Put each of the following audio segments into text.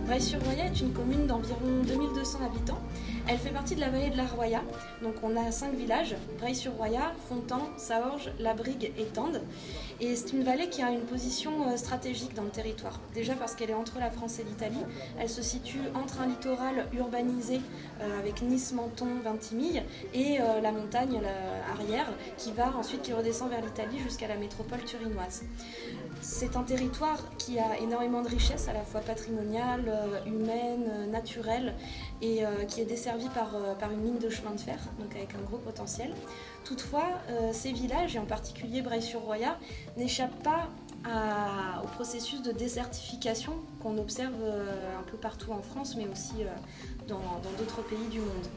Breil-sur-Roya est une commune d'environ 2200 habitants. Elle fait partie de la vallée de la Roya. Donc on a 5 villages, Breil-sur-Roya, Fontan, Saorge, Labrigue et Tende. Et c'est une vallée qui a une position stratégique dans le territoire. Déjà parce qu'elle est entre la France et l'Italie. Elle se situe entre un littoral urbanisé avec Nice, Menton, Vintimille et la montagne arrière qui redescend vers l'Italie jusqu'à la métropole turinoise. C'est un territoire qui a énormément de richesses, à la fois patrimoniales, humaines, naturelles, et qui est desservi par une ligne de chemin de fer, donc avec un gros potentiel. Toutefois, ces villages, et en particulier Breil-sur-Roya, n'échappent pas au processus de désertification qu'on observe un peu partout en France, mais aussi dans d'autres pays du monde.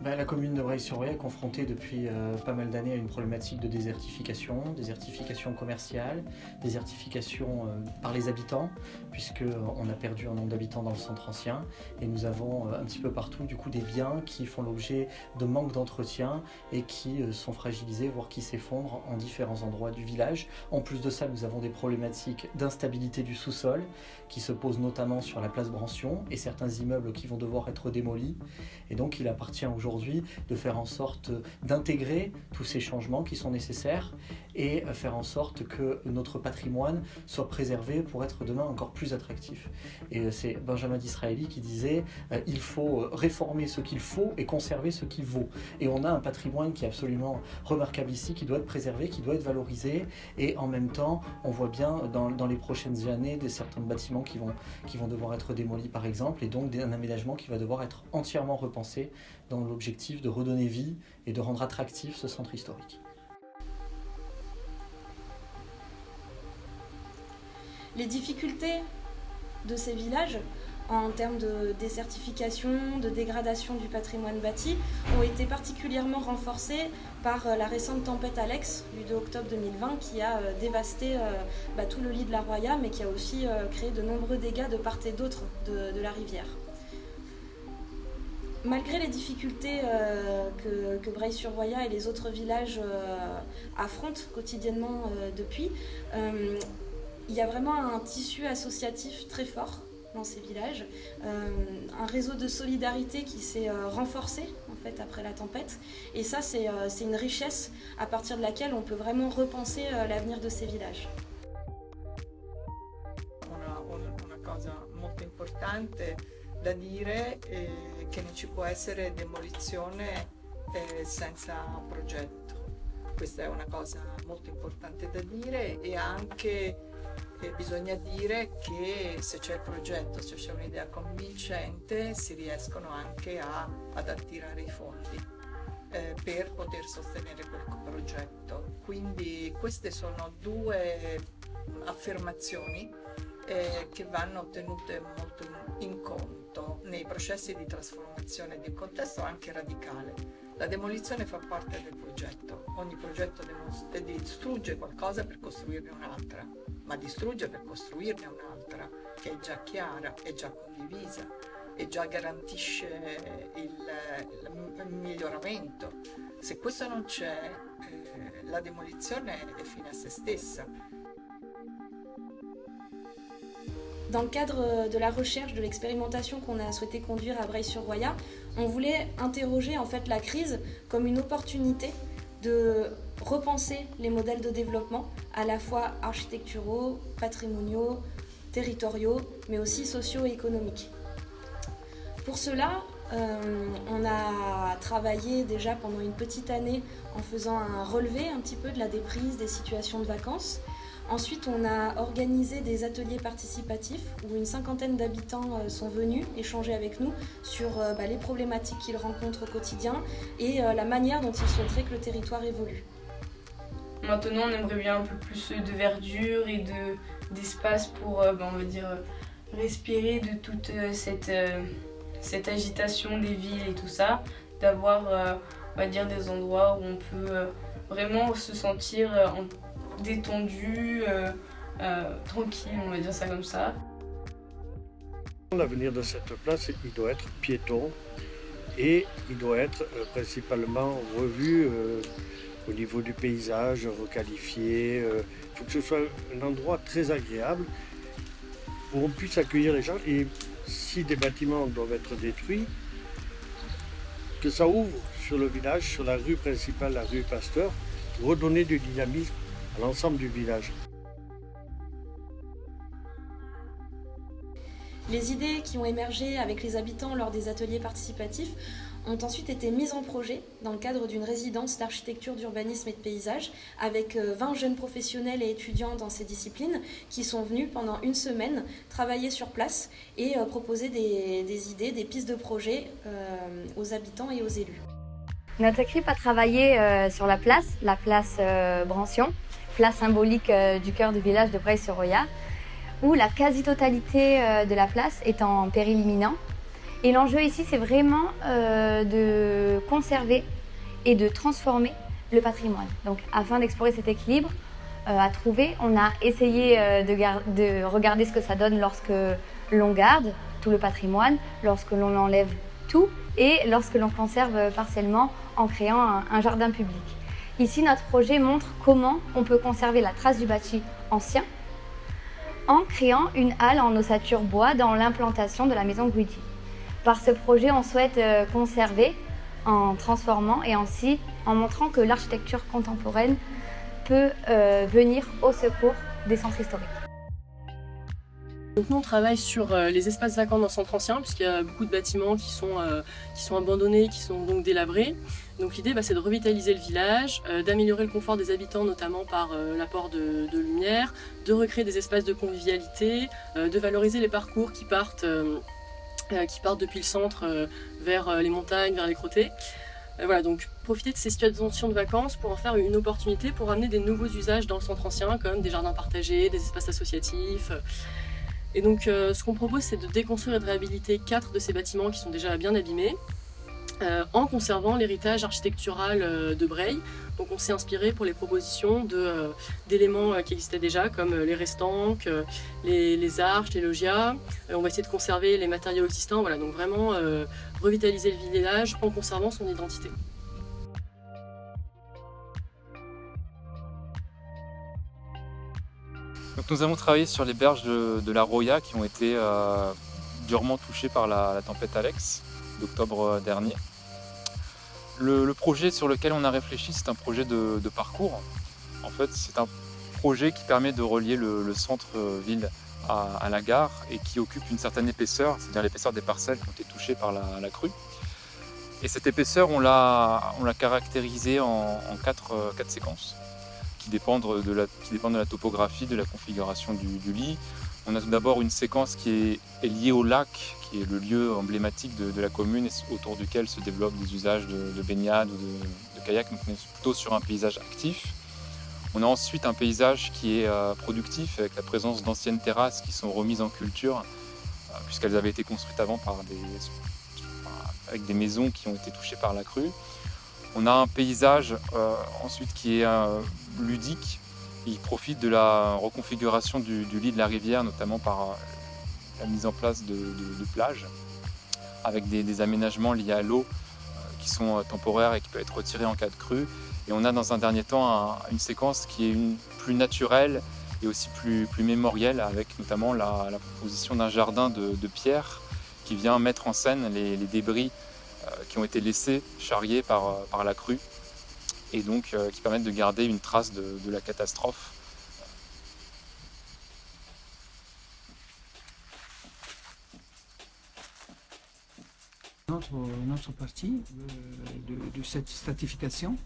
La commune de Breil-sur-Roya est confrontée depuis pas mal d'années à une problématique de désertification commerciale, désertification par les habitants, puisqu'on a perdu un nombre d'habitants dans le centre ancien, et nous avons un petit peu partout du coup des biens qui font l'objet de manque d'entretien et qui sont fragilisés, voire qui s'effondrent en différents endroits du village. En plus de ça, nous avons des problématiques d'instabilité du sous-sol, qui se posent notamment sur la place Brancion, et certains immeubles qui vont devoir être démolis, et donc il appartient aujourd'hui de faire en sorte d'intégrer tous ces changements qui sont nécessaires et faire en sorte que notre patrimoine soit préservé pour être demain encore plus attractif. Et c'est Benjamin Disraeli qui disait il faut réformer ce qu'il faut et conserver ce qu'il vaut. Et on a un patrimoine qui est absolument remarquable ici, qui doit être préservé, qui doit être valorisé, et en même temps on voit bien dans les prochaines années certains bâtiments qui vont devoir être démolis par exemple, et donc un aménagement qui va devoir être entièrement repensé dans l'objectif de redonner vie et de rendre attractif ce centre historique. Les difficultés de ces villages en termes de désertification, de dégradation du patrimoine bâti ont été particulièrement renforcées par la récente tempête Alex du 2 octobre 2020 qui a dévasté tout le lit de la Roya, mais qui a aussi créé de nombreux dégâts de part et d'autre de la rivière. Malgré les difficultés que Breil-sur-Roya et les autres villages affrontent quotidiennement depuis, il y a vraiment un tissu associatif très fort dans ces villages, un réseau de solidarité qui s'est renforcé en fait après la tempête, et ça c'est une richesse à partir de laquelle on peut vraiment repenser l'avenir de ces villages. Una cosa molto importante da dire è che non ci può essere demolizione senza progetto. Questa è una cosa molto importante da dire, e anche bisogna dire che se c'è il progetto, se c'è un'idea convincente, si riescono anche ad attirare i fondi per poter sostenere quel progetto. Quindi queste sono due affermazioni che vanno tenute molto in conto nei processi di trasformazione di un contesto anche radicale. La demolizione fa parte del progetto. Ogni progetto distrugge qualcosa per costruirne un'altra, ma distrugge per costruirne un'altra che è già chiara, è già condivisa e già garantisce il miglioramento. Se questo non c'è, la demolizione è fine a se stessa. Dans le cadre de la recherche, de l'expérimentation qu'on a souhaité conduire à Breil-sur-Roya, on voulait interroger en fait la crise comme une opportunité de repenser les modèles de développement, à la fois architecturaux, patrimoniaux, territoriaux, mais aussi sociaux et économiques. Pour cela, on a travaillé déjà pendant une petite année en faisant un relevé un petit peu de la déprise des situations de vacances. Ensuite, on a organisé des ateliers participatifs où une cinquantaine d'habitants sont venus échanger avec nous sur les problématiques qu'ils rencontrent au quotidien et la manière dont ils souhaiteraient que le territoire évolue. Maintenant, on aimerait bien un peu plus de verdure et d'espace pour on va dire, respirer de toute cette agitation des villes et tout ça, d'avoir on va dire, des endroits où on peut vraiment se sentir détendu, tranquille, on va dire ça comme ça. L'avenir de cette place, il doit être piéton et il doit être principalement revu au niveau du paysage, requalifié. Il faut que ce soit un endroit très agréable où on puisse accueillir les gens et si des bâtiments doivent être détruits, que ça ouvre sur le village, sur la rue principale, la rue Pasteur, pour redonner du dynamisme à l'ensemble du village. Les idées qui ont émergé avec les habitants lors des ateliers participatifs ont ensuite été mises en projet dans le cadre d'une résidence d'architecture, d'urbanisme et de paysage avec 20 jeunes professionnels et étudiants dans ces disciplines qui sont venus pendant une semaine travailler sur place et proposer des idées, des pistes de projet aux habitants et aux élus. Notre équipe a travaillé sur la place Brancion, place symbolique du cœur du village de Breil-sur-Roya, où la quasi-totalité de la place est en péril imminent. Et l'enjeu ici, c'est vraiment de conserver et de transformer le patrimoine. Donc, afin d'explorer cet équilibre à trouver, on a essayé de regarder ce que ça donne lorsque l'on garde tout le patrimoine, lorsque l'on enlève tout et lorsque l'on conserve partiellement en créant un jardin public. Ici, notre projet montre comment on peut conserver la trace du bâti ancien en créant une halle en ossature bois dans l'implantation de la maison Guidi. Par ce projet, on souhaite conserver en transformant et ainsi en montrant que l'architecture contemporaine peut venir au secours des centres historiques. Donc nous on travaille sur les espaces vacants dans le centre ancien puisqu'il y a beaucoup de bâtiments qui sont abandonnés, qui sont donc délabrés. Donc l'idée c'est de revitaliser le village, d'améliorer le confort des habitants notamment par l'apport de lumière, de recréer des espaces de convivialité, de valoriser les parcours qui partent depuis le centre vers les montagnes, vers les Crottets. Voilà, donc profiter de ces situations de vacances pour en faire une opportunité pour amener des nouveaux usages dans le centre ancien comme des jardins partagés, des espaces associatifs. Et donc ce qu'on propose c'est de déconstruire et de réhabiliter 4 de ces bâtiments qui sont déjà bien abîmés en conservant l'héritage architectural de Breil. Donc on s'est inspiré pour les propositions d'éléments qui existaient déjà comme les restanques, les arches, les loggias. On va essayer de conserver les matériaux existants, voilà, donc vraiment revitaliser le village en conservant son identité. Donc nous avons travaillé sur les berges de la Roya qui ont été durement touchées par la tempête Alex d'octobre dernier. Le projet sur lequel on a réfléchi, c'est un projet de parcours. En fait, c'est un projet qui permet de relier le centre-ville à la gare et qui occupe une certaine épaisseur, c'est-à-dire l'épaisseur des parcelles qui ont été touchées par la crue. Et cette épaisseur, on l'a caractérisée en 4 séquences qui dépendent de la topographie, de la configuration du lit. On a tout d'abord une séquence qui est liée au lac, qui est le lieu emblématique de la commune et autour duquel se développent des usages de baignade ou de kayak. Donc on est plutôt sur un paysage actif. On a ensuite un paysage qui est productif avec la présence d'anciennes terrasses qui sont remises en culture puisqu'elles avaient été construites avant avec des maisons qui ont été touchées par la crue. On a un paysage ensuite qui est ludique. Il profite de la reconfiguration du lit de la rivière, notamment par la mise en place de plages, avec des aménagements liés à l'eau qui sont temporaires et qui peuvent être retirés en cas de crue. Et on a dans un dernier temps une séquence qui est plus naturelle et aussi plus mémorielle, avec notamment la proposition d'un jardin de pierre qui vient mettre en scène les débris qui ont été laissés charriés par la crue et donc qui permettent de garder une trace de la catastrophe. Notre partie de cette stratification,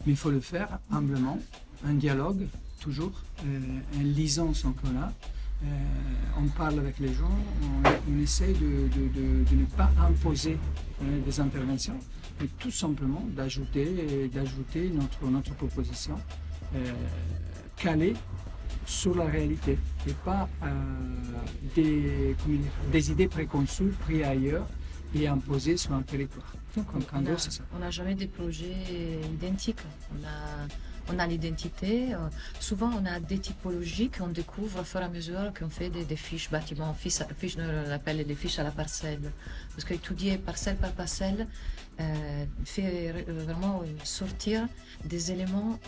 mais il faut le faire humblement, un dialogue toujours, en lisant ce qu'on a. On parle avec les gens, on essaie de ne pas imposer des interventions, mais tout simplement d'ajouter notre proposition calée sur la réalité et pas des idées préconçues prises ailleurs et imposées sur un territoire. Donc en gros, c'est ça. On n'a jamais des projets identiques. On a l'identité. Souvent, on a des typologies qu'on découvre au fur et à mesure qu'on fait des fiches bâtiments. Fiches, on appelle des fiches à la parcelle. Parce qu'étudier parcelle par parcelle fait vraiment sortir des éléments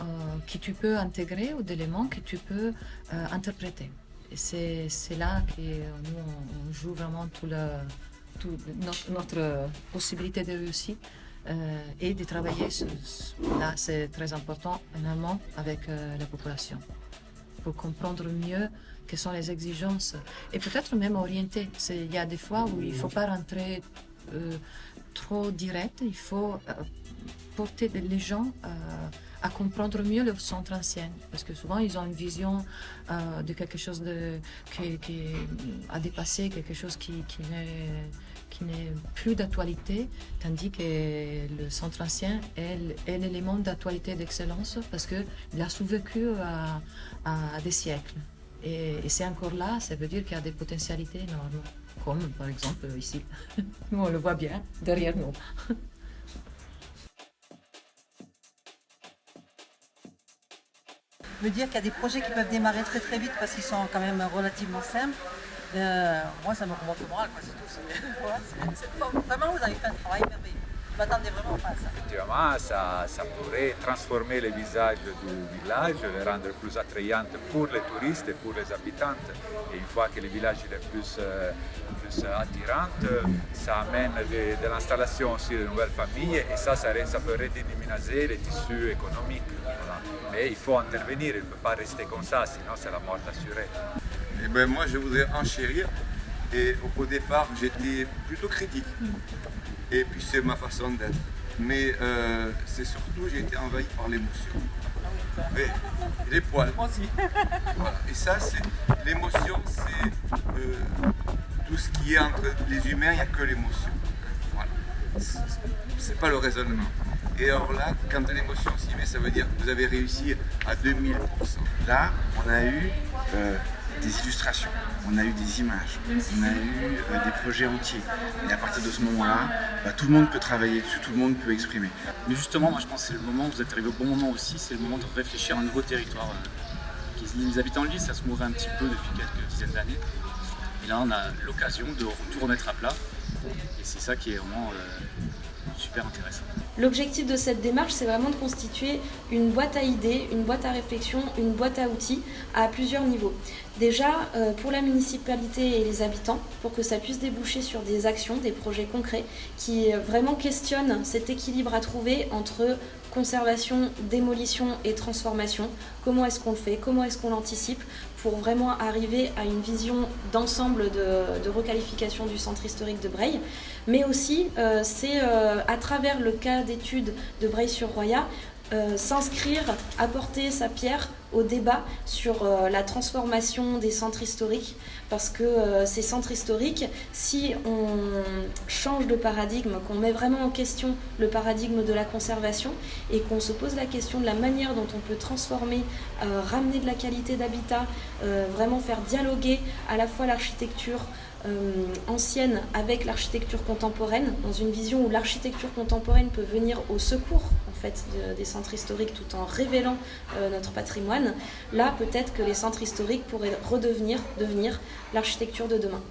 que tu peux intégrer ou des éléments que tu peux interpréter. c'est là que nous, on joue vraiment toute notre possibilité de réussir et de travailler, là c'est très important, en amont avec la population, pour comprendre mieux quelles sont les exigences et peut-être même orienter. Il y a des fois où il ne faut pas rentrer trop direct, il faut porter les gens à comprendre mieux le centre ancien, parce que souvent ils ont une vision de quelque chose qui a dépassé, quelque chose qui n'est plus d'actualité, tandis que le centre ancien est l'élément d'actualité d'excellence parce qu'il a survécu à des siècles. Et c'est encore là, ça veut dire qu'il y a des potentialités énormes, comme par exemple ici. On le voit bien derrière nous. Veut dire qu'il y a des projets qui peuvent démarrer très très vite parce qu'ils sont quand même relativement simples. Moi, ça me remonte le moral, quoi, c'est tout. Vraiment, vous avez fait un travail merveilleux. Je m'attendais vraiment pas à ça. Effectivement, ça pourrait transformer le visage du village, le rendre plus attrayant pour les touristes et pour les habitants. Et une fois que le village est plus attirant, ça amène de l'installation aussi de nouvelles familles et ça peut redynamiser les tissus économiques. Voilà. Mais il faut intervenir, il ne peut pas rester comme ça, sinon c'est la mort assurée. Et ben moi je voudrais enchérir et au départ j'étais plutôt critique et puis c'est ma façon d'être. Mais c'est surtout j'ai été envahi par l'émotion. Oui, les poils. Moi aussi. Voilà. Et ça c'est l'émotion, c'est tout ce qui est entre les humains, il n'y a que l'émotion. Voilà. C'est pas le raisonnement. Et alors là, quand l'émotion s'y met, ça veut dire que vous avez réussi à 2000%. Là, on a eu des illustrations, on a eu des images, on a eu des projets entiers. Et à partir de ce moment-là, tout le monde peut travailler dessus, tout le monde peut exprimer. Mais justement, moi je pense que c'est le moment, vous êtes arrivé au bon moment aussi, c'est le moment de réfléchir à un nouveau territoire. Les habitants de l'île, ça se mourait un petit peu depuis quelques dizaines d'années. Et là, on a l'occasion de tout remettre à plat. Et c'est ça qui est vraiment super intéressant. L'objectif de cette démarche, c'est vraiment de constituer une boîte à idées, une boîte à réflexion, une boîte à outils à plusieurs niveaux. Déjà, pour la municipalité et les habitants, pour que ça puisse déboucher sur des actions, des projets concrets qui vraiment questionnent cet équilibre à trouver entre conservation, démolition et transformation. Comment est-ce qu'on le fait? Comment est-ce qu'on l'anticipe pour vraiment arriver à une vision d'ensemble de requalification du centre historique de Breil. Mais aussi, c'est à travers le cas d'étude de Breil-sur-Roya, s'inscrire, apporter sa pierre au débat sur la transformation des centres historiques, parce que ces centres historiques, si on change de paradigme, qu'on met vraiment en question le paradigme de la conservation et qu'on se pose la question de la manière dont on peut transformer, ramener de la qualité d'habitat, vraiment faire dialoguer à la fois l'architecture ancienne avec l'architecture contemporaine, dans une vision où l'architecture contemporaine peut venir au secours en fait, des centres historiques tout en révélant notre patrimoine, là peut-être que les centres historiques pourraient devenir l'architecture de demain.